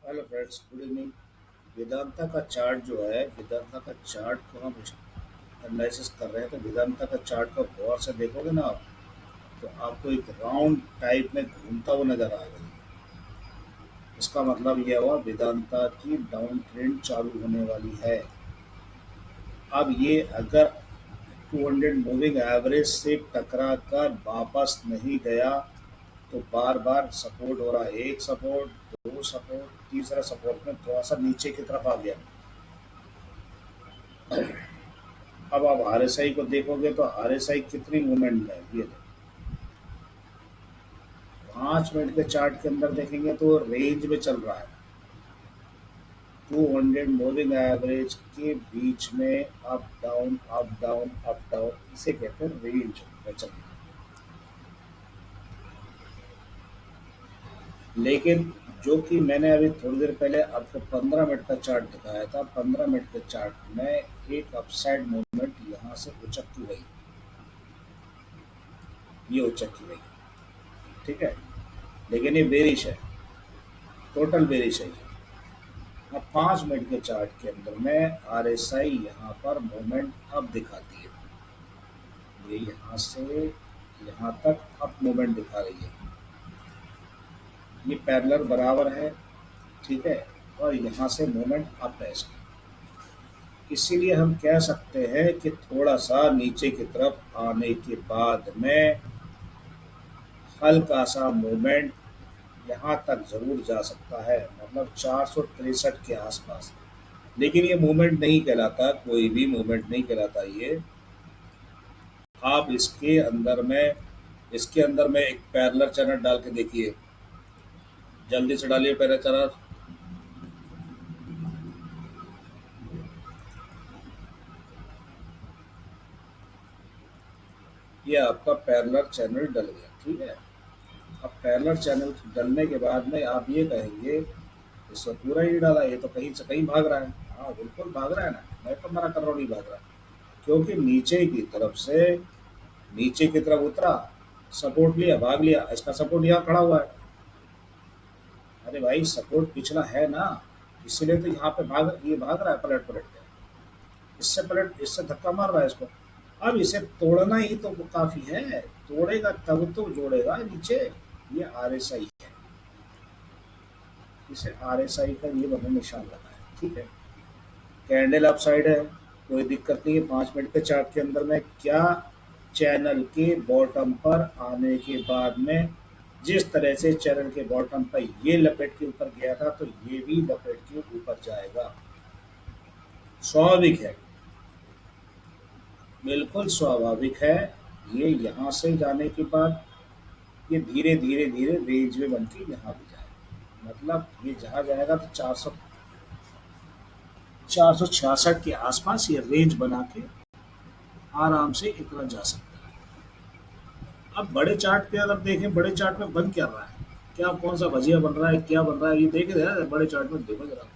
Hello friends, good evening. Vedanta का chart जो है, वेदांता का चार्ट को हम एनालिसिस कर रहे हैं। तो वेदांता का चार्ट को गौर से देखोगे ना आप, तो आपको एक राउंड टाइप में घूमता हुआ नजर आएगा। इसका मतलब यह हुआ वेदांता की डाउन ट्रेंड चालू होने वाली है। अब ये अगर 200 मूविंग एवरेज से टकरा कर वापस नहीं गया तो बार बार सपोर्ट हो रहा है। एक सपोर्ट, दो सपोर्ट, तीसरा सपोर्ट में थोड़ा सा नीचे की तरफ आ गया। अब आप आरएसआई को देखोगे तो आरएसआई कितनी मूवमेंट में है, ये देखो। 5 मिनट के चार्ट के अंदर देखेंगे तो रेंज में चल रहा है। 200 मूविंग एवरेज के बीच में up down up down up down, इसे कहते हैं रेंज में चलना। लेकिन जो कि मैंने अभी थोड़ी देर पहले आपको 15 मिनट का चार्ट दिखाया था, 15 मिनट के चार्ट में एक अपसाइड मूवमेंट यहाँ से उचक की गई, ये उचक की गई, ठीक है। लेकिन ये बेरिश है, टोटल बेरिश है ये। अब 5 मिनट के चार्ट के अंदर में आर एस आई यहाँ पर मूवमेंट अब दिखाती है। ये यहाँ से यहाँ तक अप मूवमेंट दिखा रही है। ये पैरेलल बराबर है, ठीक है। और यहाँ से मूवमेंट अप है इसकी। इसीलिए हम कह सकते हैं कि थोड़ा सा नीचे की तरफ आने के बाद में हल्का सा मूवमेंट यहाँ तक जरूर जा सकता है, मतलब 463 के आसपास। लेकिन ये मूवमेंट नहीं कहलाता, कोई भी मूवमेंट नहीं कहलाता ये। आप इसके अंदर में एक पैरेलल चैनल डाल के देखिए, जल्दी से डालिए पैरेलल चैनल। ये आपका पैरेलल चैनल डल गया, ठीक है। अब पैरेलल चैनल डलने के बाद में आप ये कहेंगे इसको पूरा ही डाला, ये तो कहीं से कहीं भाग रहा है। हाँ बिल्कुल भाग रहा है ना, मैं तो मना कर रहा हूँ नहीं भाग रहा। क्योंकि नीचे की तरफ उतरा, सपोर्ट लिया, भाग लिया। इसका सपोर्ट यहाँ खड़ा हुआ है। अरे भाई सपोर्ट पिछला है ना, इसीलिए तो यहाँ पे ये भाग रहा है पलट पलट के। इससे धक्का मार रहा है इसको। अब इसे तोड़ना ही तो काफी है, तोड़ेगा तब तो जोड़ेगा नीचे। ये आरएसआई है, इसे आरएसआई का ये बना निशान लगा है, ठीक है। कैंडल अप साइड है, कोई दिक्कत नहीं है। 5 मिनट के चार्ट के अंदर में क्या, चैनल के बॉटम पर आने के बाद में जिस तरह से चैनल के बॉटम पर ये लपेट के ऊपर गया था, तो ये भी लपेट के ऊपर जाएगा। स्वाभाविक है, बिल्कुल स्वाभाविक है। ये यहाँ से जाने के बाद ये धीरे धीरे धीरे रेंज में बन के यहाँ भी जाएगा। मतलब ये जहाँ जाएगा तो 466 के आसपास ये रेंज बना के आराम से इतना जा सकता है। अब बड़े चार्ट पे अगर देखें, बड़े चार्ट में बन क्या रहा है, क्या कौन सा भजिया बन रहा है, क्या बन रहा है, ये देख रहे हैं बड़े चार्ट में, देखो जरा।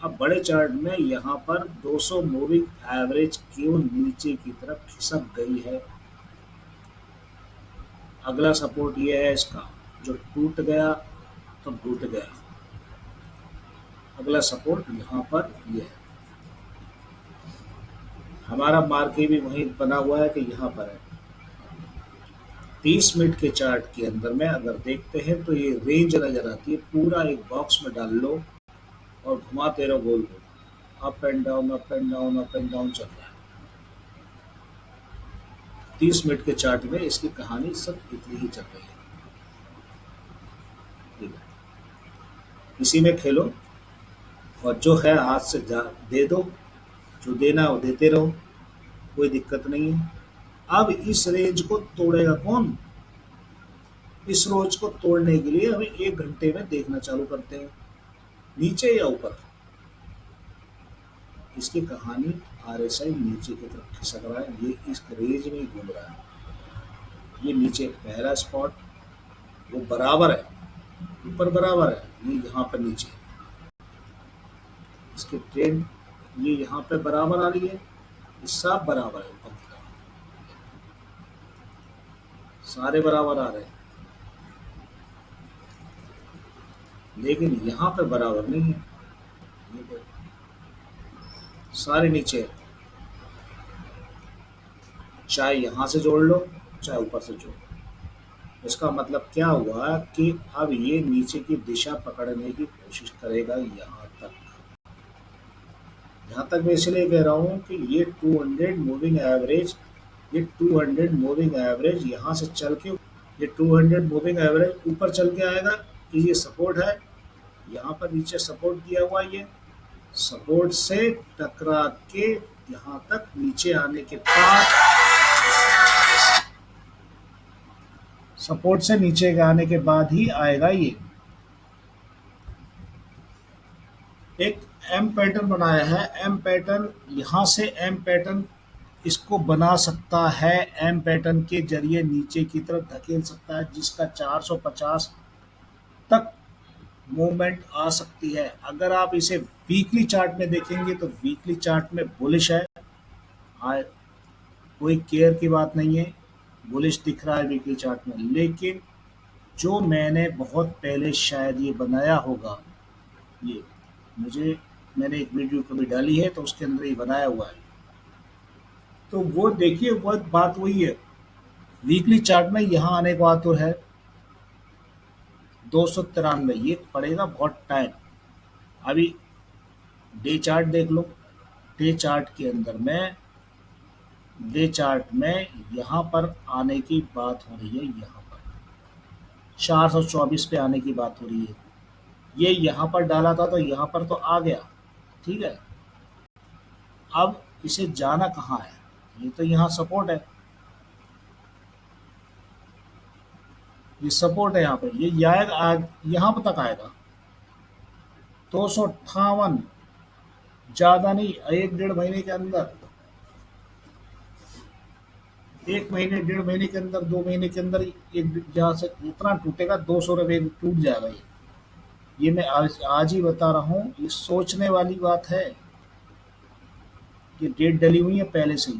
अब बड़े चार्ट में यहाँ पर 200 मूविंग एवरेज क्यों नीचे की तरफ खिसक गई है। अगला सपोर्ट ये है इसका, जो टूट गया तो टूट गया। अगला सपोर्ट यहाँ पर ये है। हमारा मार्के भी वहीं बना हुआ है कि यहाँ पर है। 30 मिनट के चार्ट के अंदर में अगर देखते हैं तो ये रेंज नजर आती है। पूरा एक बॉक्स में डाल लो और घुमाते रहो गोल गोल, up and down up and down up and down चल रहा है। 30 मिनट के चार्ट में इसकी कहानी सब इतनी ही चल रही है, ठीक है। इसी में खेलो और जो है हाथ से दे दो, जो देना है वो देते रहो, कोई दिक्कत नहीं है। अब इस रेंज को तोड़ेगा कौन, इस रोज को तोड़ने के लिए हमें 1 घंटे में देखना चालू करते हैं, नीचे या ऊपर। इसकी कहानी, आरएसआई नीचे की तरफ खिसक रहा है, ये इस रेंज में ही घूम रहा है। ये नीचे पहला स्पॉट, वो बराबर है, ऊपर बराबर है, ये यहाँ पर नीचे। इसकी ट्रेंड ये यहाँ पे बराबर आ रही है, ये सब बराबर है, ऊपर की तरफ सारे बराबर आ रहे हैं। लेकिन यहाँ पे बराबर नहीं है। ये देखो, सारे नीचे, चाहे यहाँ से जोड़ लो चाहे ऊपर से जोड़ लो। इसका मतलब क्या हुआ कि अब ये नीचे की दिशा पकड़ने की कोशिश करेगा यहाँ तक। यहाँ तक मैं इसलिए कह रहा हूँ कि ये 200 मूविंग एवरेज, ये 200 मूविंग एवरेज यहाँ से चल के, ये 200 मूविंग एवरेज ऊपर चल के आएगा कि ये सपोर्ट है। यहाँ पर नीचे सपोर्ट दिया हुआ है, ये सपोर्ट से टकरा के यहाँ तक नीचे आने के बाद, सपोर्ट से नीचे आने के बाद ही आएगा ये। एक एम पैटर्न बनाया है, एम पैटर्न, यहाँ से एम पैटर्न इसको बना सकता है, एम पैटर्न के जरिए नीचे की तरफ धकेल सकता है, जिसका 450 तक मूवमेंट आ सकती है। अगर आप इसे वीकली चार्ट में देखेंगे तो वीकली चार्ट में बुलिश है, आ- कोई केयर की बात नहीं है, बुलिश दिख रहा है वीकली चार्ट में। लेकिन जो मैंने बहुत पहले शायद ये बनाया होगा, ये मुझे, मैंने एक वीडियो कभी डाली है तो उसके अंदर ये बनाया हुआ है, तो वो देखिए, वो बात वही है। वीकली चार्ट में यहाँ आने का तो है 293, ये पड़ेगा बहुत टाइम। अभी डे चार्ट देख लो, डे चार्ट के अंदर में, डे चार्ट में यहाँ पर आने की बात हो रही है, यहाँ पर 424 पे आने की बात हो रही है। ये यहाँ पर डाला था तो यहाँ पर तो आ गया, ठीक है। अब इसे जाना कहाँ है, ये तो यहाँ सपोर्ट है, ये सपोर्ट है यहाँ पे, ये आएगा, यहाँ पर तक आएगा 258, ज्यादा नहीं, एक डेढ़ महीने के अंदर, एक महीने डेढ़ महीने के अंदर, 2 महीने के अंदर एक जहाँ से इतना टूटेगा, 200 रुपये टूट जाएगा ये मैं आज ही बता रहा हूँ। ये सोचने वाली बात है, ये डेट डली हुई है पहले से ही।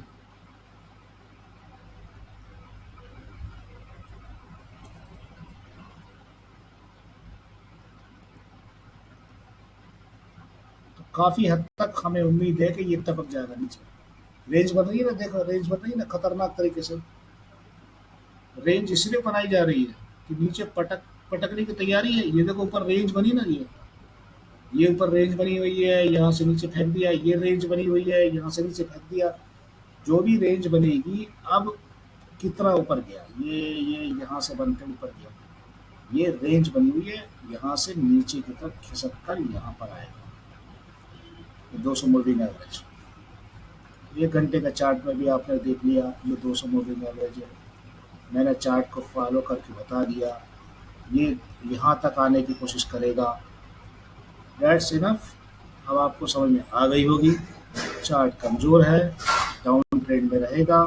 तो काफी हद तक हमें उम्मीद है कि ये टपक जाएगा नीचे। रेंज बन रही है ना, देखो रेंज बन रही है ना खतरनाक तरीके से। रेंज इसलिए बनाई जा रही है कि नीचे पटकने की तैयारी है। ये देखो ऊपर रेंज बनी ना, ये ऊपर रेंज बनी हुई है, यहाँ से नीचे फेंक दिया, ये रेंज बनी हुई है, यहाँ से नीचे फेंक दिया। जो भी रेंज बनेगी, अब कितना ऊपर गया, ये यहाँ से बनते ऊपर गया, ये रेंज बनी हुई है, यहाँ से नीचे की तरफ खिसक कर यहाँ पर आएगा। 200 मूविंग एवरेज, 1 घंटे का चार्ट में भी आपने देख लिया, ये 200 मूविंग एवरेज है। मैंने चार्ट को फॉलो करके बता दिया, ये यहाँ तक आने की कोशिश करेगा। That's enough. अब आपको समझ में आ गई होगी, चार्ट कमज़ोर है, डाउन ट्रेंड में रहेगा।